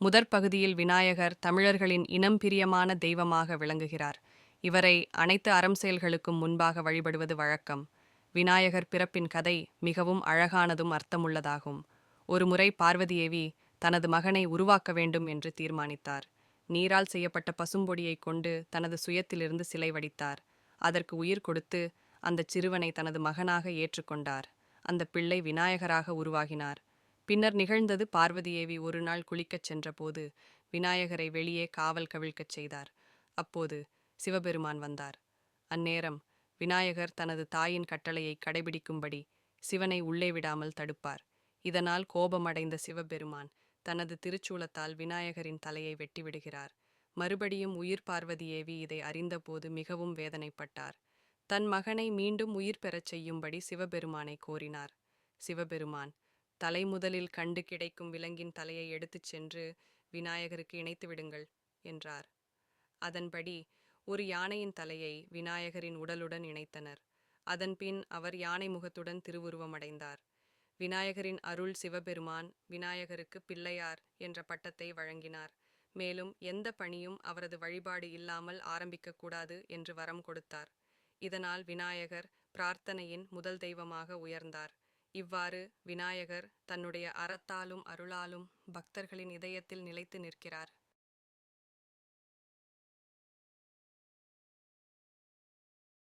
முதற் பகுதியில் விநாயகர் தமிழர்களின் இனம் பிரியமான தெய்வமாக விளங்குகிறார். இவரை அனைத்து அறம் செயல்களுக்கும் முன்பாக வழிபடுவது வழக்கம். விநாயகர் பிறப்பின் கதை மிகவும் அழகானதும் அர்த்தமுள்ளதாகும். ஒருமுறை பார்வதியேவி தனது மகனை உருவாக்க வேண்டும் என்று தீர்மானித்தார். நீரால் செய்யப்பட்ட பசும்பொடியை கொண்டு தனது சுயத்திலிருந்து சிலை வடித்தார். அதற்கு உயிர் கொடுத்து அந்தச் சிறுவனை தனது மகனாக ஏற்றுக்கொண்டார். அந்த பிள்ளை விநாயகராக உருவாகினார். பின்னர் நிகழ்ந்தது, பார்வதியேவி ஒரு நாள் குளிக்கச் சென்றபோது விநாயகரை வெளியே காவல் கவிழ்க்கச் செய்தார். அப்போது சிவபெருமான் வந்தார். அந்நேரம் விநாயகர் தனது தாயின் கட்டளையை கடைபிடிக்கும்படி சிவனை உள்ளே விடாமல் தடுப்பார். இதனால் கோபமடைந்த சிவபெருமான் தனது திருச்சூலத்தால் விநாயகரின் தலையை வெட்டிவிடுகிறார். மறுபடியும் உயிர் பார்வதியேவி இதை அறிந்தபோது மிகவும் வேதனைப்பட்டார். தன் மகனை மீண்டும் உயிர் பெறச் செய்யும்படி சிவபெருமானை கோரினார். சிவபெருமான், தலை முதலில் கண்டு கிடைக்கும் விலங்கின் தலையை எடுத்துச் சென்று விநாயகருக்கு இணைத்து விடுங்கள் என்றார். அதன்படி ஒரு யானையின் தலையை விநாயகரின் உடலுடன் இணைத்தனர். அதன்பின் அவர் யானை முகத்துடன் திருவுருவமடைந்தார். விநாயகரின் அருள் சிவபெருமான் விநாயகருக்கு பிள்ளையார் என்ற பட்டத்தை வழங்கினார். மேலும் எந்த பணியும் அவரது வழிபாடு இல்லாமல் ஆரம்பிக்கக்கூடாது என்று வரம் கொடுத்தார். இதனால் விநாயகர் பிரார்த்தனையின் முதல் தெய்வமாக உயர்ந்தார். இவ்வாறு விநாயகர் தன்னுடைய அறத்தாலும் அருளாலும் பக்தர்களின் இதயத்தில் நிலைத்து நிற்கிறார்.